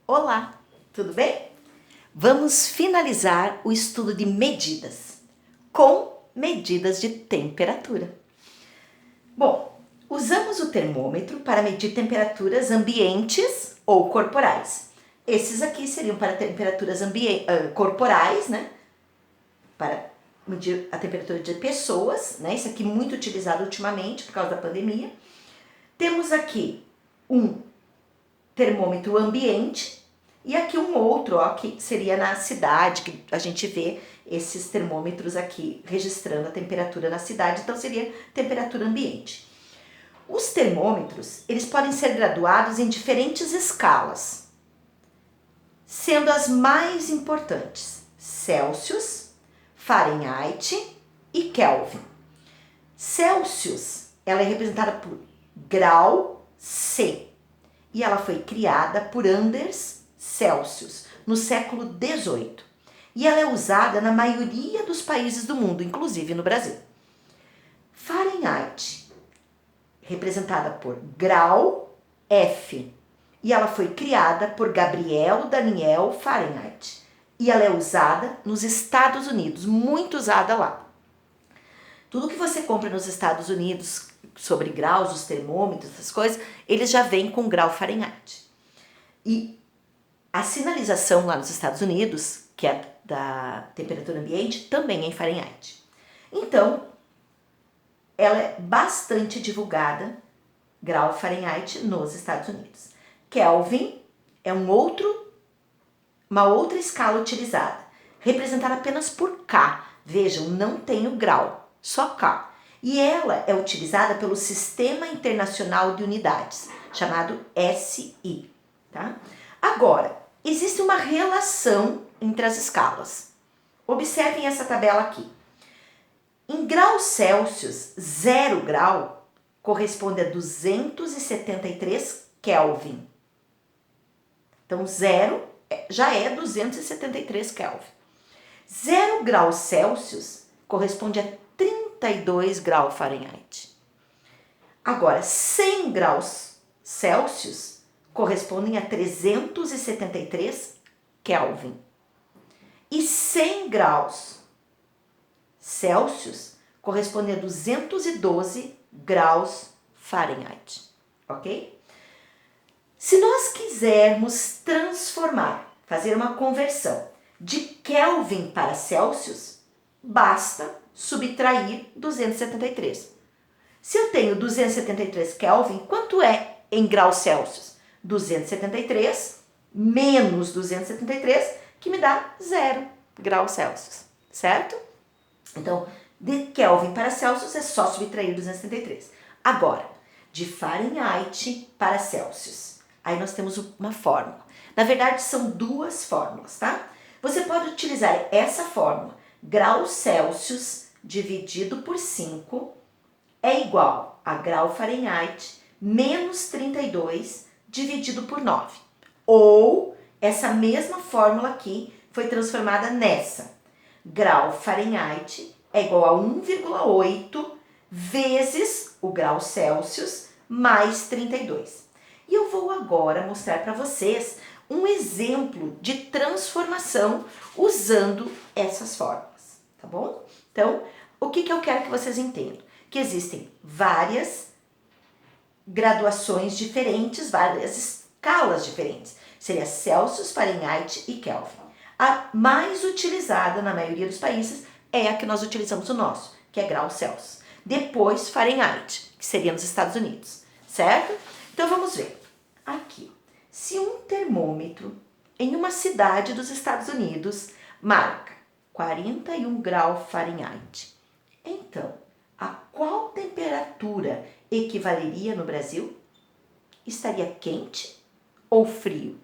Olá, tudo bem? Vamos finalizar o estudo de medidas com medidas de temperatura. Bom, usamos o termômetro para medir temperaturas ambientes ou corporais. Esses aqui seriam para temperaturas corporais, né? Para medir a temperatura de pessoas, né? Isso aqui muito utilizado ultimamente por causa da pandemia. Temos aqui um termômetro ambiente e aqui um outro, ó, que seria na cidade, que a gente vê esses termômetros aqui registrando a temperatura na cidade, então seria temperatura ambiente. Os termômetros, eles podem ser graduados em diferentes escalas, sendo as mais importantes Celsius, Fahrenheit e Kelvin. Celsius, ela é representada por grau C e ela foi criada por Anders Celsius no século XVIII e ela é usada na maioria dos países do mundo, inclusive no Brasil. Fahrenheit, representada por grau F, e ela foi criada por Gabriel Daniel Fahrenheit e ela é usada nos Estados Unidos, muito usada lá. Tudo que você compra nos Estados Unidos sobre graus, os termômetros, essas coisas, eles já vêm com grau Fahrenheit. E a sinalização lá nos Estados Unidos, que é da temperatura ambiente, também é em Fahrenheit. Então, ela é bastante divulgada, grau Fahrenheit, nos Estados Unidos. Kelvin é uma outra escala utilizada, representada apenas por K. Vejam, não tem o grau, só K. E ela é utilizada pelo Sistema Internacional de Unidades, chamado SI. Tá? Agora, existe uma relação entre as escalas. Observem essa tabela aqui. Em graus Celsius, 0 grau corresponde a 273 Kelvin. Então, 0 já é 273 Kelvin. 0 graus Celsius corresponde a 32 graus Fahrenheit. Agora, 100 graus Celsius correspondem a 373 Kelvin. E 100 graus Celsius corresponde a 212 graus Fahrenheit, ok? Se nós quisermos fazer uma conversão de Kelvin para Celsius, basta subtrair 273. Se eu tenho 273 Kelvin, quanto é em graus Celsius? 273 menos 273, que me dá 0 graus Celsius, certo? Então, de Kelvin para Celsius é só subtrair 273. Agora, de Fahrenheit para Celsius, aí nós temos uma fórmula. Na verdade, são duas fórmulas, tá? Você pode utilizar essa fórmula. Grau Celsius dividido por 5 é igual a grau Fahrenheit menos 32 dividido por 9. Ou essa mesma fórmula aqui foi transformada nessa. Grau Fahrenheit é igual a 1,8 vezes o grau Celsius mais 32. E eu vou agora mostrar para vocês um exemplo de transformação usando essas fórmulas, tá bom? Então, o que eu quero que vocês entendam? Que existem várias graduações diferentes, várias escalas diferentes. Seria Celsius, Fahrenheit e Kelvin. A mais utilizada na maioria dos países é a que nós utilizamos o nosso, que é grau Celsius. Depois Fahrenheit, que seria nos Estados Unidos, certo? Então vamos ver. Aqui, se um termômetro em uma cidade dos Estados Unidos marca 41 graus Fahrenheit, então a qual temperatura equivaleria no Brasil? Estaria quente ou frio?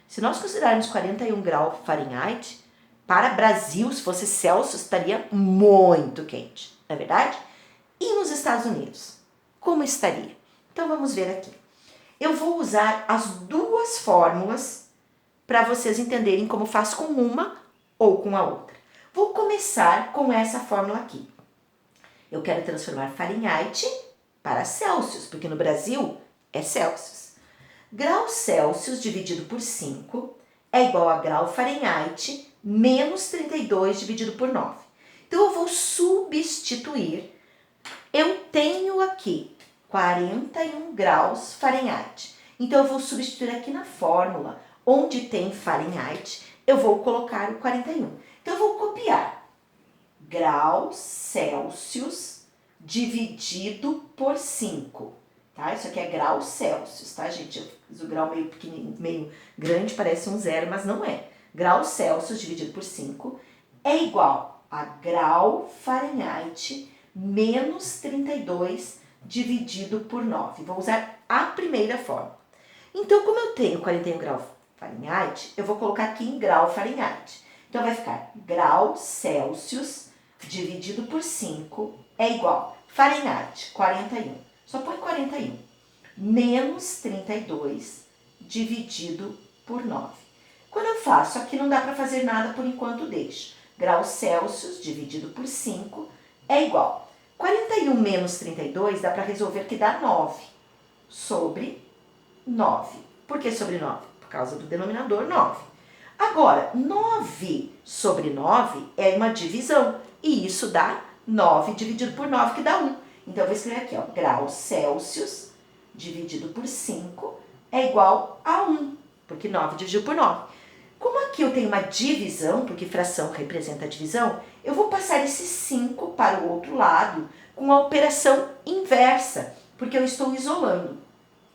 Se nós considerarmos 41 graus Fahrenheit, para Brasil, se fosse Celsius, estaria muito quente, não é verdade? E nos Estados Unidos, como estaria? Então vamos ver aqui. Eu vou usar as duas fórmulas para vocês entenderem como faz com uma ou com a outra. Vou começar com essa fórmula aqui. Eu quero transformar Fahrenheit para Celsius, porque no Brasil é Celsius. Graus Celsius dividido por 5 é igual a grau Fahrenheit menos 32 dividido por 9. Então, eu vou substituir. Eu tenho aqui 41 graus Fahrenheit. Então, eu vou substituir aqui na fórmula, onde tem Fahrenheit, eu vou colocar o 41. Então, eu vou copiar graus Celsius dividido por 5. Tá? Isso aqui é graus Celsius, tá, gente? Eu fiz o grau meio pequenininho, meio grande, parece um zero, mas não é. Graus Celsius dividido por 5 é igual a grau Fahrenheit menos 32 dividido por 9. Vou usar a primeira forma. Então, como eu tenho 41 graus Fahrenheit, eu vou colocar aqui em grau Fahrenheit. Então, vai ficar grau Celsius dividido por 5 é igual Fahrenheit, 41. Só põe 41. Menos 32 dividido por 9. Quando eu faço, aqui não dá para fazer nada por enquanto, deixo. Grau Celsius dividido por 5 é igual. 41 menos 32 dá para resolver que dá 9 sobre 9. Por que sobre 9? Por causa do denominador 9. Agora, 9 sobre 9 é uma divisão. E isso dá 9 dividido por 9, que dá 1. Então, eu vou escrever aqui, ó, grau Celsius dividido por 5 é igual a 1, porque 9 dividido por 9. Como aqui eu tenho uma divisão, porque fração representa a divisão, eu vou passar esse 5 para o outro lado com a operação inversa, porque eu estou isolando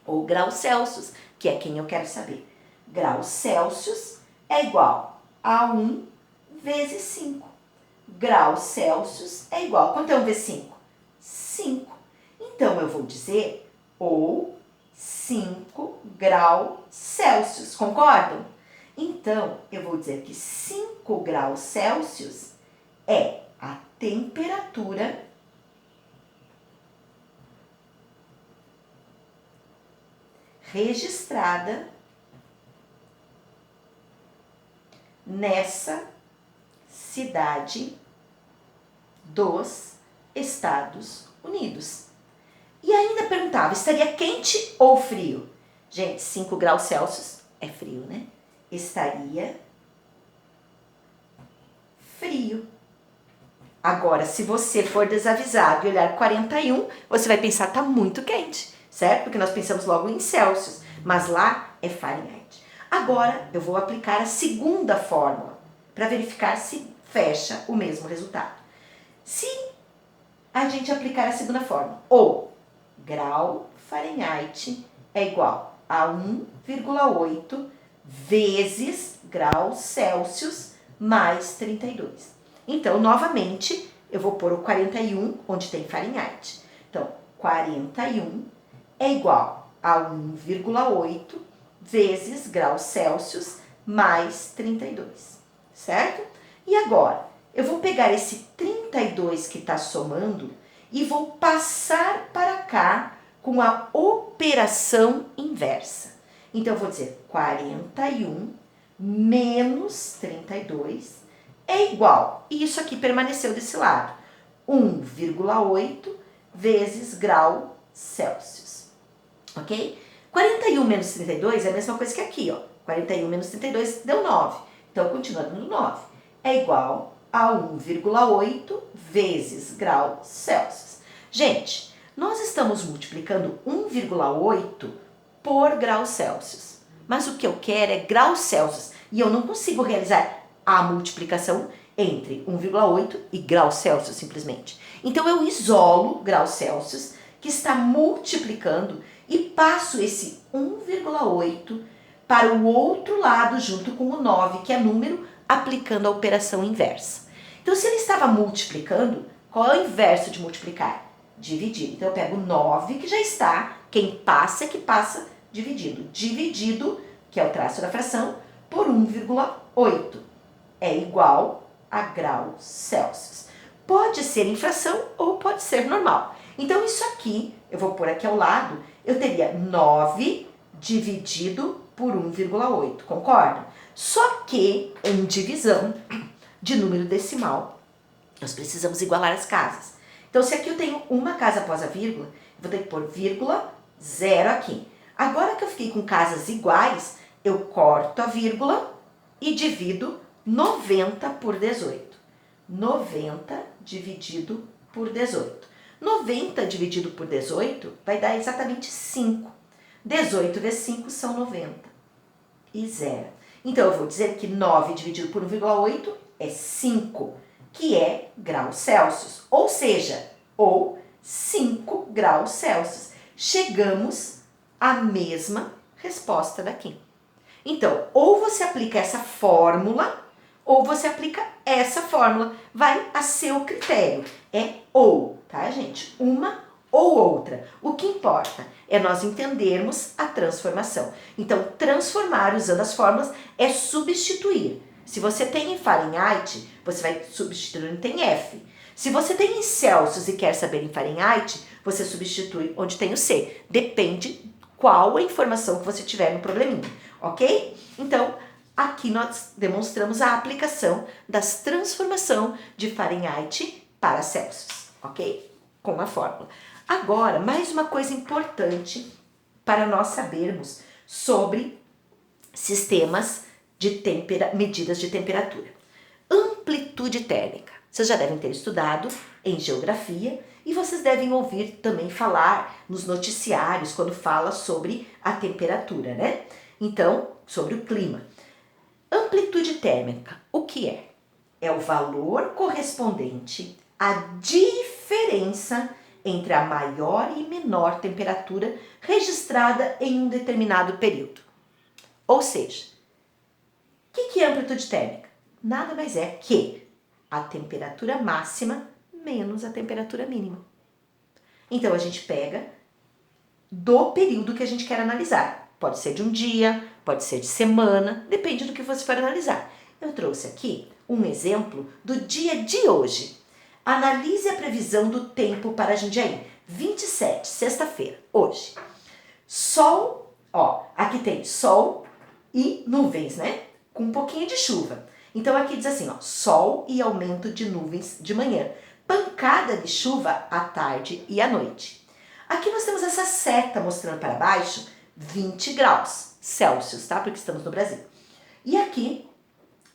o grau Celsius, que é quem eu quero saber. Grau Celsius é igual a 1 vezes 5. Grau Celsius é igual, quanto é 1 vezes 5? 5. Então, eu vou dizer ou 5 graus Celsius, concordam? Então, eu vou dizer que 5 graus Celsius é a temperatura registrada nessa cidade dos Estados Unidos. E ainda perguntava, estaria quente ou frio? Gente, 5 graus Celsius é frio, né? Estaria frio. Agora, se você for desavisado e olhar 41, você vai pensar, tá muito quente, certo? Porque nós pensamos logo em Celsius, mas lá é Fahrenheit. Agora, eu vou aplicar a segunda fórmula para verificar se fecha o mesmo resultado. Se a gente aplicar a segunda fórmula, ou grau Fahrenheit é igual a 1,8 vezes graus Celsius mais 32. Então, novamente, eu vou pôr o 41 onde tem Fahrenheit. Então, 41 é igual a 1,8 vezes graus Celsius mais 32, certo? E agora, eu vou pegar esse 32 que está somando e vou passar para cá com a operação inversa. Então, eu vou dizer 41 menos 32 é igual, e isso aqui permaneceu desse lado, 1,8 vezes grau Celsius, ok? 41 menos 32 é a mesma coisa que aqui, ó. 41 menos 32 deu 9, então continua dando 9. É igual a 1,8 vezes grau Celsius. Gente, nós estamos multiplicando 1,8 por grau Celsius, mas o que eu quero é grau Celsius, e eu não consigo realizar a multiplicação entre 1,8 e grau Celsius simplesmente. Então, eu isolo grau Celsius, que está multiplicando, e passo esse 1,8 para o outro lado junto com o 9, que é número, aplicando a operação inversa. Então, se ele estava multiplicando, qual é o inverso de multiplicar? Dividir. Então, eu pego 9, que já está, quem passa é que passa dividido. Dividido, que é o traço da fração, por 1,8. É igual a graus Celsius. Pode ser em fração ou pode ser normal. Então, isso aqui, eu vou pôr aqui ao lado, eu teria 9 dividido por 1,8, concordam? Só que, em divisão de número decimal, nós precisamos igualar as casas. Então, se aqui eu tenho uma casa após a vírgula, eu vou ter que pôr vírgula, 0 aqui. Agora que eu fiquei com casas iguais, eu corto a vírgula e divido 90 por 18. 90 dividido por 18. 90 dividido por 18 vai dar exatamente 5. 18 vezes 5 são 90. E zero. Então, eu vou dizer que 9 dividido por 1,8 é 5, que é graus Celsius. Ou seja, 5 graus Celsius. Chegamos à mesma resposta daqui. Então, ou você aplica essa fórmula, ou você aplica essa fórmula. Vai a seu critério. É ou, tá, gente? Uma ou outra. O que importa é nós entendermos a transformação. Então, transformar usando as fórmulas é substituir. Se você tem em Fahrenheit, você vai substituir onde tem F. Se você tem em Celsius e quer saber em Fahrenheit, você substitui onde tem o C. Depende qual a informação que você tiver no probleminha, ok? Então, aqui nós demonstramos a aplicação das transformação de Fahrenheit para Celsius, ok? Com a fórmula. Agora, mais uma coisa importante para nós sabermos sobre sistemas de medidas de temperatura. Amplitude térmica. Vocês já devem ter estudado em geografia e vocês devem ouvir também falar nos noticiários quando fala sobre a temperatura, né? Então, sobre o clima. Amplitude térmica, o que é? É o valor correspondente à diferença entre a maior e menor temperatura registrada em um determinado período. Ou seja, o que é amplitude térmica? Nada mais é que a temperatura máxima menos a temperatura mínima. Então, a gente pega do período que a gente quer analisar. Pode ser de um dia, pode ser de semana, depende do que você for analisar. Eu trouxe aqui um exemplo do dia de hoje. Analise a previsão do tempo para Jundiaí. 27, sexta-feira, hoje. Sol, ó, aqui tem sol e nuvens, né? Com um pouquinho de chuva. Então aqui diz assim, ó, sol e aumento de nuvens de manhã. Pancada de chuva à tarde e à noite. Aqui nós temos essa seta mostrando para baixo 20 graus Celsius, tá? Porque estamos no Brasil. E aqui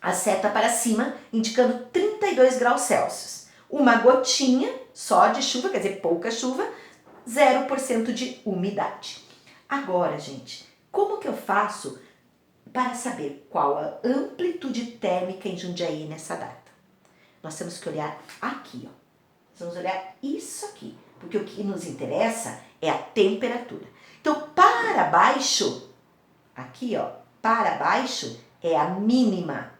a seta para cima indicando 32 graus Celsius. Uma gotinha só de chuva, quer dizer, pouca chuva, 0% de umidade. Agora, gente, como que eu faço para saber qual a amplitude térmica em Jundiaí nessa data? Nós temos que olhar aqui, ó. Nós vamos olhar isso aqui, porque o que nos interessa é a temperatura. Então, para baixo, aqui, ó, para baixo é a mínima,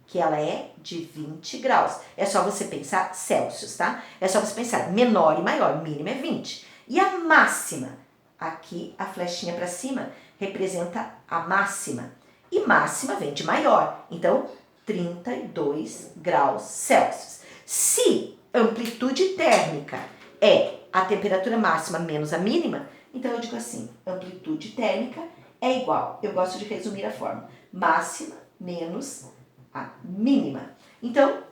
que ela é de 20 graus. É só você pensar Celsius, tá? É só você pensar menor e maior, mínima é 20. E a máxima, aqui a flechinha para cima representa a máxima. E máxima vem de maior, então 32 graus Celsius. Se amplitude térmica é a temperatura máxima menos a mínima, então eu digo assim, amplitude térmica é igual, eu gosto de resumir a fórmula, máxima menos a mínima. Então,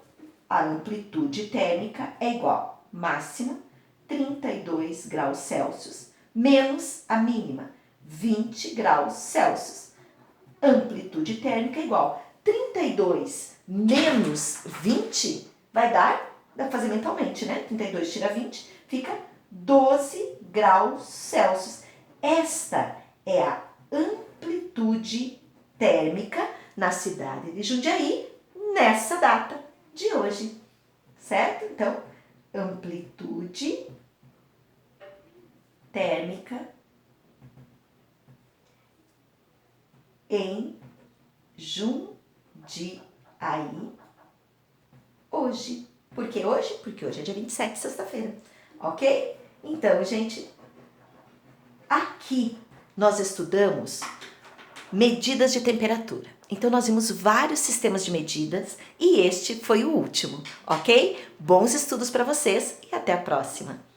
a amplitude térmica é igual, máxima 32 graus Celsius, menos a mínima, 20 graus Celsius. Amplitude térmica é igual, 32 menos 20 vai dar, dá pra fazer mentalmente, né? 32 tira 20, fica 12 graus Celsius. Esta é a amplitude térmica na cidade de Jundiaí nessa data de hoje, certo? Então, amplitude térmica em Jundiaí hoje. Por que hoje? Porque hoje é dia 27, sexta-feira, ok? Então, gente, aqui nós estudamos medidas de temperatura. Então, nós vimos vários sistemas de medidas e este foi o último, ok? Bons estudos para vocês e até a próxima!